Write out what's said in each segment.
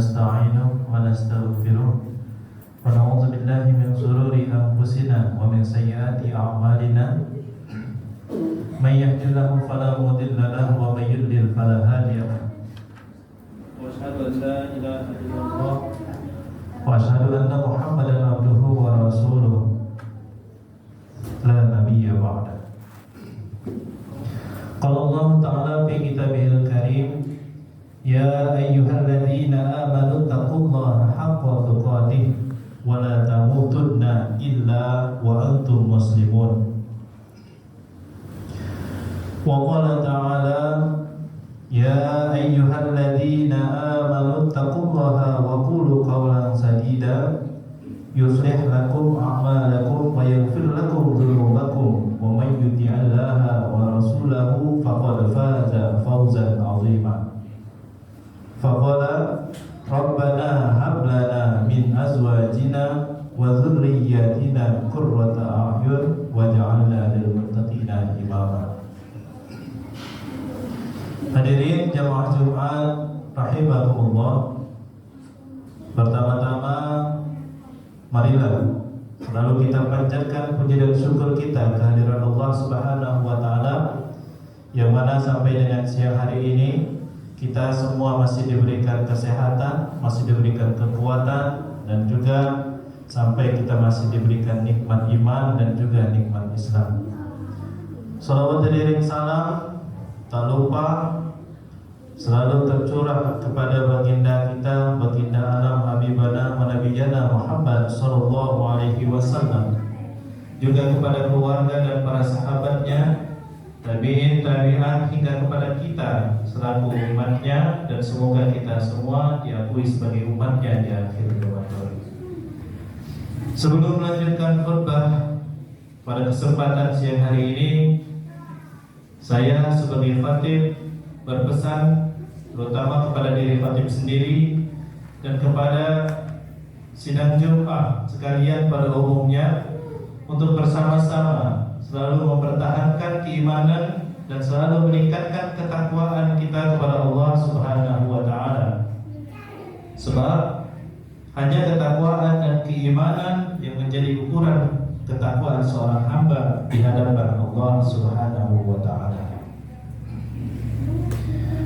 ونستعينه ونستغفره ونعوذ بالله من شرور أنفسنا ومن سيئات أعمالنا من يهد الله فلا مضل له ومن يضلل فلا هادي له وأشهد أن لا إله إلا الله وأشهد أن محمدا عبده ورسوله لا نبي بعده. قال الله تعالى في كتابه الكريم يا أيها الذين آمنوا اتقوا الله حق تقاته ولا تموتن إلا وأنتم مسلمون. وقال تعالى يا أيها الذين آمنوا اتقوا الله وقولوا قولا سديدا يصلح لكم أعمالكم ويغفر لكم ذنوبكم ومن يطع الله ورسوله فقد فاز فوزا عظيما. فقال ربنا هب لنا من أزواجنا وذرياتنا قرة أعين واجعلنا للمتقين إماما. Hadirin jamaah Jumat rahimakumullah, pertama-tama marilah selalu kita panjatkan puji dan syukur kita kehadiran Allah Subhanahu wa taala, yang mana sampai dengan siang hari ini kita semua masih diberikan kesehatan, masih diberikan kekuatan, dan juga sampai kita masih diberikan nikmat iman dan juga nikmat Islam. Salawat dan iring salam tak lupa selalu tercurah kepada baginda kita, baginda alam habibana wa nabiyana Muhammad sallallahu alaihi wasallam, juga kepada keluarga dan para sahabatnya, tabi'in, tabi'at, hingga kepada kita selaku umatnya, dan semoga kita semua diakui sebagai umatnya di akhir zaman. Sebelum melanjutkan khutbah pada kesempatan siang hari ini, saya sebagai khatib berpesan terutama kepada diri khatib sendiri dan kepada sidang Jumat sekalian pada umumnya untuk bersama-sama selalu mempertahankan keimanan dan selalu meningkatkan ketakwaan kita kepada Allah Subhanahu wa taala. Sebab hanya ketakwaan dan keimanan yang menjadi ukuran ketakwaan seorang hamba di hadapan Allah Subhanahu wa taala.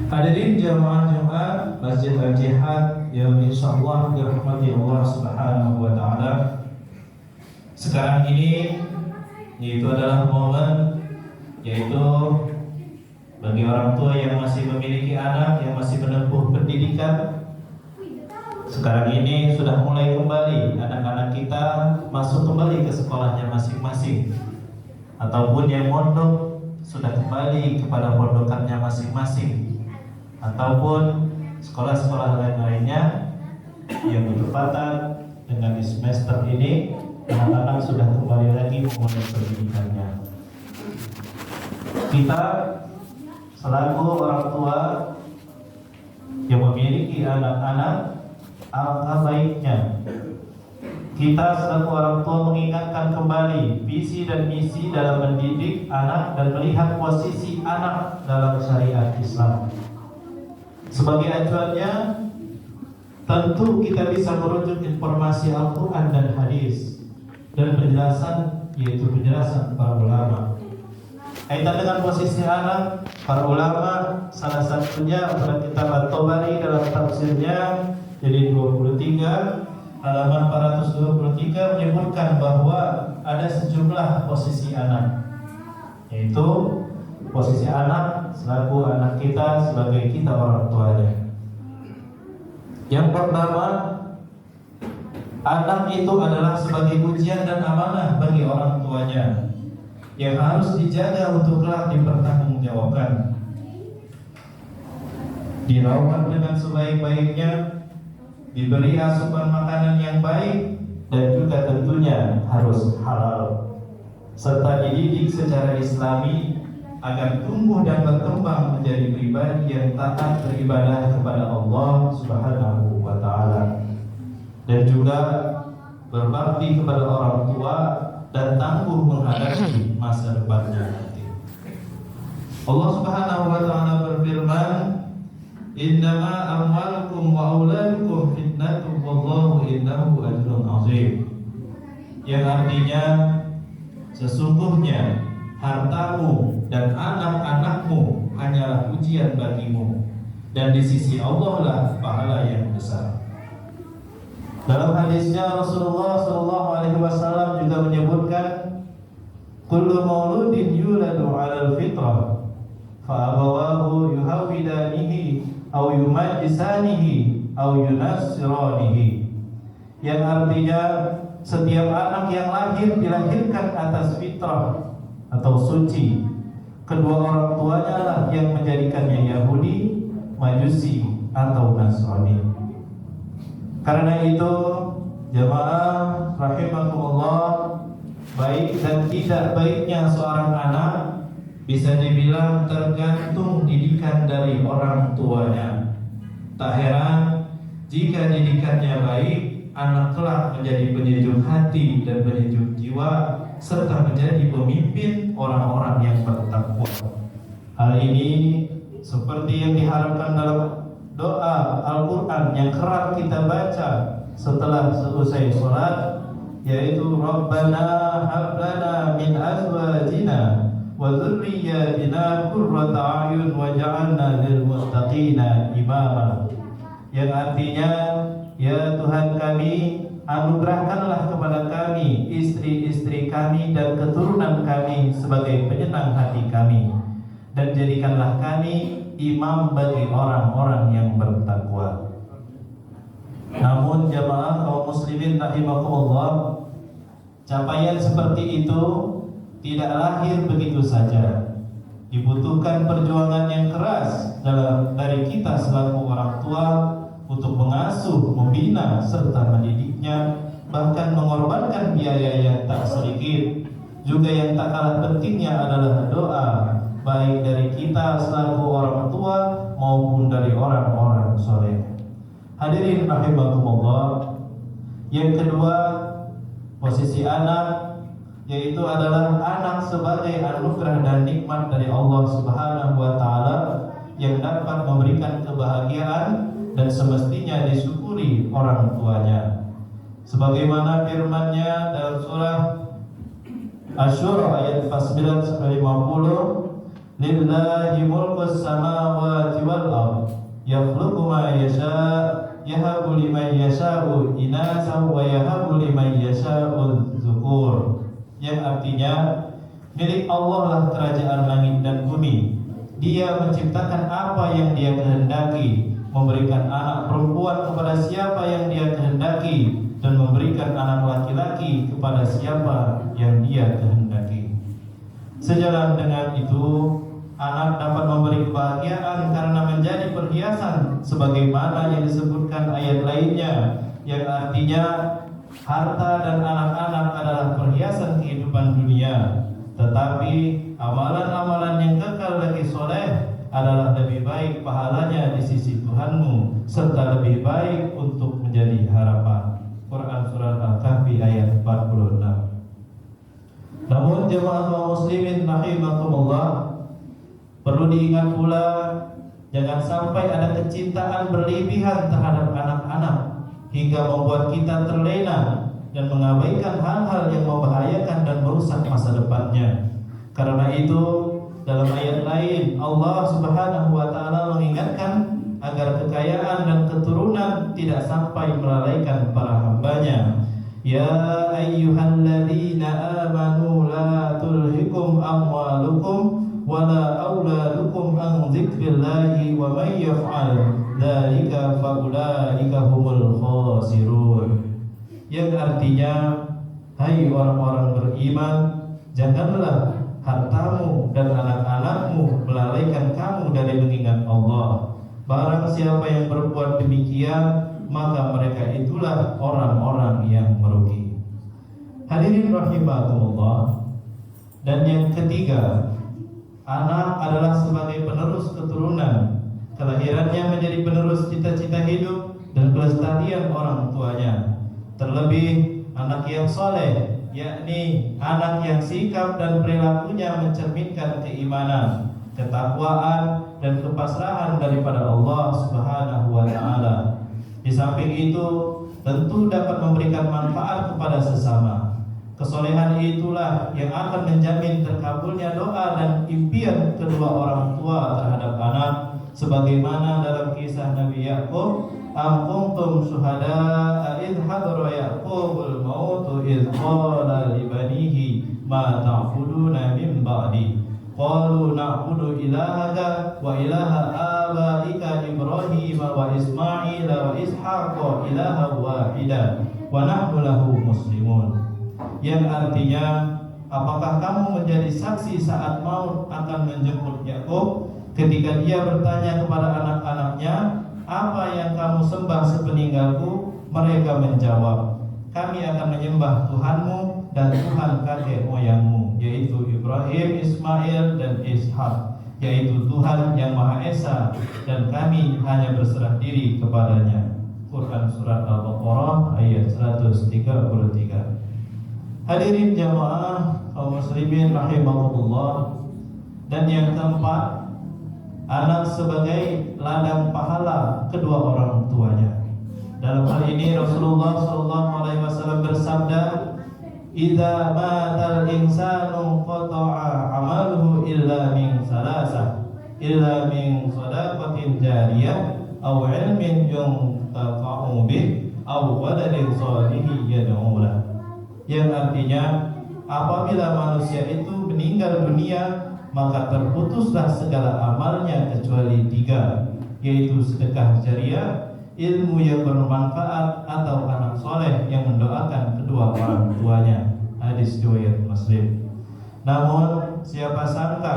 Hadirin jamaah Jumat Masjid Al-Jihad yang insyaallah dirahmati Allah Subhanahu wa taala. Sekarang ini yaitu adalah momen, yaitu bagi orang tua yang masih memiliki anak yang masih menempuh pendidikan. Sekarang ini sudah mulai kembali anak-anak kita masuk kembali ke sekolahnya masing-masing, ataupun yang mondok sudah kembali kepada pondokannya masing-masing, ataupun sekolah-sekolah lain-lainnya yang bertepatan dengan di semester ini anak-anak sudah kembali lagi memulai pendidikannya. Kita selaku orang tua yang memiliki anak-anak, alangkah baiknya kita selaku orang tua mengingatkan kembali visi dan misi dalam mendidik anak dan melihat posisi anak dalam syariat Islam. Sebagai acuannya, tentu kita bisa merujuk informasi Al-Quran dan hadis dan penjelasan, yaitu penjelasan para ulama. Kaitan dengan posisi anak, para ulama salah satunya pada kitab At-Tabari dalam tafsirnya jadi 23 halaman 423 menyebutkan bahwa ada sejumlah posisi anak, yaitu posisi anak selaku anak kita sebagai kita orang tuanya. Yang pertama, anak itu adalah sebagai ujian dan amanah bagi orang tuanya yang harus dijaga untuk kelak dipertanggungjawabkan, dirawat dengan sebaik-baiknya, diberi asupan makanan yang baik, dan juga tentunya harus halal, serta dididik secara islami agar tumbuh dan berkembang menjadi pribadi yang taat beribadah kepada Allah Subhanahu wa taala, dan juga berbakti kepada orang tua dan tangguh menghadapi masa depannya nanti. Allah Subhanahu wa taala berfirman, "Innama amwalukum wa auladukum yang artinya sesungguhnya hartamu dan anak-anakmu hanyalah ujian bagimu, dan di sisi Allah lah pahala yang besar. Dalam hadisnya Rasulullah SAW juga menyebutkan, kullu mauludin yuladu 'alal fitrah fa abawahu yuhawidanihi aw yumajjisanihi aw yunassiranihi, yang artinya setiap anak yang lahir dilahirkan atas fitrah atau suci. Kedua orang tuanya lah yang menjadikannya Yahudi, Majusi atau Nasrani. Karena itu jamaah rahimakumullah, baik dan tidak baiknya seorang anak bisa dibilang tergantung didikan dari orang tuanya. Tak heran jika didikannya baik, anak kelak menjadi penyejuk hati dan penyejuk jiwa, serta menjadi pemimpin orang-orang yang bertakwa. Hal ini seperti yang diharapkan dalam doa Al-Quran yang kerap kita baca setelah selesai sholat, yaitu Rabbana hablana min azwajina wa dzurriyyatina qurrata a'yun waj'alna lil muttaqina imama, yang artinya, ya Tuhan kami, anugerahkanlah kepada kami istri-istri kami dan keturunan kami sebagai penyenang hati kami, dan jadikanlah kami imam bagi orang-orang yang bertakwa. Namun jamaah kaum muslimin rahimakumullah, capaian seperti itu tidak lahir begitu saja. Dibutuhkan perjuangan yang keras dari kita selaku orang tua untuk mengasuh, membina, serta mendidiknya, bahkan mengorbankan biaya yang tak sedikit. Juga yang tak kalah pentingnya adalah doa, baik dari kita selaku orang tua maupun dari orang-orang soleh. Hadirin rahimakumullah, yang kedua, posisi anak, yaitu adalah anak sebagai anugerah dan nikmat dari Allah Subhanahu wa Ta'ala yang dapat memberikan kebahagiaan dan semestinya disyukuri orang tuanya. Sebagaimana firman-Nya dalam surah Asy-Syura ayat 49-50, lillahi mulkus samawati wal ardh yakhluqu ma yasha' yahabu liman yasha'u inatsan wa yahabu liman yasha'u dzukur, yang artinya milik Allah lah kerajaan langit dan bumi. Dia menciptakan apa yang Dia kehendaki, memberikan anak perempuan kepada siapa yang Dia kehendaki, dan memberikan anak laki-laki kepada siapa yang Dia kehendaki. Sejalan dengan itu, anak dapat memberi kebahagiaan karena menjadi perhiasan sebagaimana yang disebutkan ayat lainnya, yang artinya harta dan anak-anak adalah perhiasan kehidupan dunia, tetapi amalan-amalan yang kekal bagi soleh adalah lebih baik pahalanya di sisi Tuhanmu, serta lebih baik untuk menjadi harapan. Quran Surat Al-Kahfi ayat 46. Namun jemaah kaum muslimin rahimakumullah, perlu diingat pula, jangan sampai ada kecintaan berlebihan terhadap anak-anak hingga membuat kita terlena dan mengabaikan hal-hal yang membahayakan dan merusak masa depannya. Karena itu, dalam ayat lain Allah Subhanahu wa Ta'ala mengingatkan agar kekayaan dan keturunan tidak sampai melalaikan para hambanya. Ya ayyuhalladzina amanu la tulhikum amwalukum wala auladukum an dzikrillahi wa may yaf'al dzalika faulaika humul khasirun, yang artinya, hai orang-orang beriman, janganlah hartamu dan anak-anakmu melalaikan kamu dari mengingat Allah. Barang siapa yang berbuat demikian, maka mereka itulah orang-orang yang merugi. Hadirin rahimakumullah. Dan yang ketiga, anak adalah sebagai penerus keturunan. Kelahirannya menjadi penerus cita-cita hidup dan kelestarian orang tuanya. Terlebih anak yang soleh, yakni anak yang sikap dan perilakunya mencerminkan keimanan, ketakwaan, dan kepasrahan daripada Allah Subhanahu wa Ta'ala. Di samping itu, tentu dapat memberikan manfaat kepada sesama. Kesolehan itulah yang akan menjamin terkabulnya doa dan impian kedua orang tua terhadap anak, sebagaimana dalam kisah Nabi Yakub, am kuntum syuhada'a idh hadara Yaqubul mautu idh qala li banihi ma ta'buduna min ba'di qalu na'budu ilahaka wa ilaha abaika Ibrahim wa Ismail wa Ishaq ilaha wahida wa nahnu lahu muslimun. Yang artinya, apakah kamu menjadi saksi saat maut akan menjemput Yakub ketika dia bertanya kepada anak-anaknya, apa yang kamu sembah sepeninggalku? Mereka menjawab, kami akan menyembah Tuhanmu dan Tuhan kakek moyangmu, yaitu Ibrahim, Ismail, dan Ishak, yaitu Tuhan yang Maha Esa, dan kami hanya berserah diri kepadanya. Quran Surat Al-Baqarah ayat 133. Hadirin jamaah kaum muslimin rahimakumullah. Dan yang keempat, anak sebagai ladang pahala kedua orang tuanya. Dalam hal ini Rasulullah SAW bersabda, "Idza matal insanu qata'a amaluhu illa min salasah, illa min shadaqatin jariyah, aw ilmin yuntafa'u bih, aw waladin shalihin yad'u lahu." Yang artinya, apabila manusia itu meninggal dunia, maka terputuslah segala amalnya kecuali 3, yaitu sedekah jariah, ilmu yang bermanfaat, atau anak soleh yang mendoakan kedua orang tuanya. Hadis riwayat Muslim. Namun siapa sangka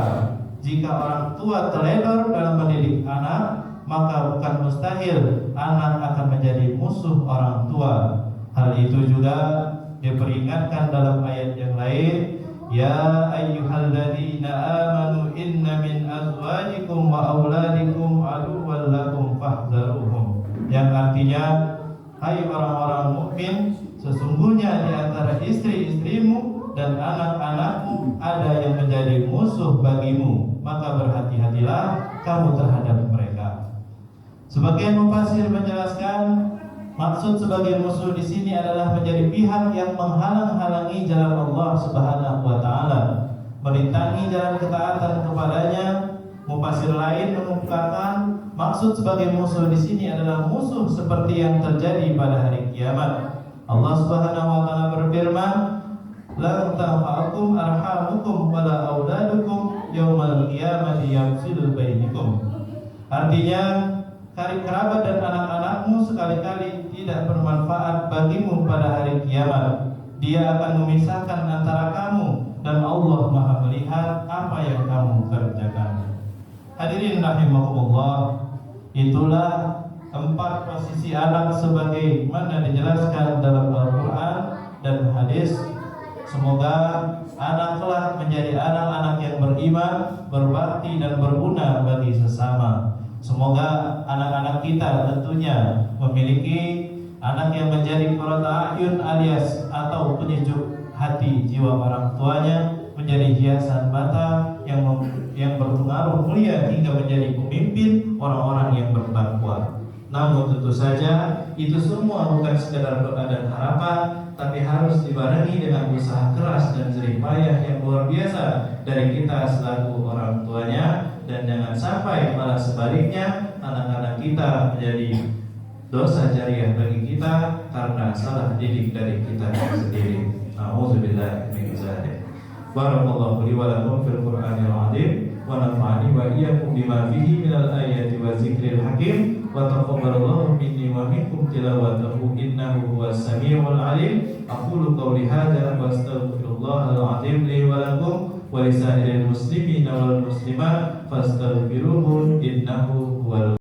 jika orang tua teledor dalam mendidik anak, maka bukan mustahil anak akan menjadi musuh orang tua. Hal itu juga diperingatkan dalam ayat yang lain, ya ayyuhalladzina amanu inna min azwajikum wa auladikum aduwwan lakum fahdharuhum. Yang artinya, hai orang-orang mukmin, sesungguhnya di antara istri-istrimu dan anak-anakmu ada yang menjadi musuh bagimu, maka berhati-hatilah kamu terhadap mereka. Sebagian mufassir menjelaskan, maksud sebagai musuh di sini adalah menjadi pihak yang menghalang-halangi jalan Allah Subhanahu wa taala, merintangi jalan ketaatan kepadanya. Mufassir lain mengungkapkan maksud sebagai musuh di sini adalah musuh seperti yang terjadi pada hari kiamat. Allah Subhanahu wa taala berfirman, "La tanfa'ukum arhamukum wala auladukum yaumal qiyamati yafsilu bainakum." Artinya, karib kerabat dan anak-anakmu sekali-kali tidak bermanfaat bagimu pada hari kiamat. Dia akan memisahkan antara kamu, dan Allah Maha melihat apa yang kamu kerjakan. Hadirin rahimakumullah, itulah 4 posisi anak sebagaimana dijelaskan dalam Al-Quran dan hadis. Semoga anak kelak menjadi anak-anak yang beriman, berbakti, dan berguna bagi sesama. Semoga anak-anak kita tentunya memiliki anak yang menjadi qurrata a'yun alias atau penyejuk hati jiwa orang tuanya, menjadi hiasan mata yang berpengaruh mulia hingga menjadi pemimpin orang-orang yang bertakwa. Namun tentu saja itu semua bukan sekedar doa dan harapan, tapi harus dibarengi dengan usaha keras dan jerih payah yang luar biasa dari kita selaku orang tuanya. Dan jangan sampai malah sebaliknya anak-anak kita menjadi dosa jariah bagi kita karena salah didik dari kita sendiri. A'udzubillahi min dzalik. Barakallahu li wa lakum fil Qur'anil 'azim wa nafa'ani wa iyyakum bima fihi minal ayati wa dzikril hakim wa taqabbalallahu minni wa minkum tilawatahu innahu huwas samiul 'alim. Aqulu qawli hadza wa astaghfirullahal 'azim li wa lakum wa lisairil muslimina wal muslimat fastaghfiruhu innahu huwal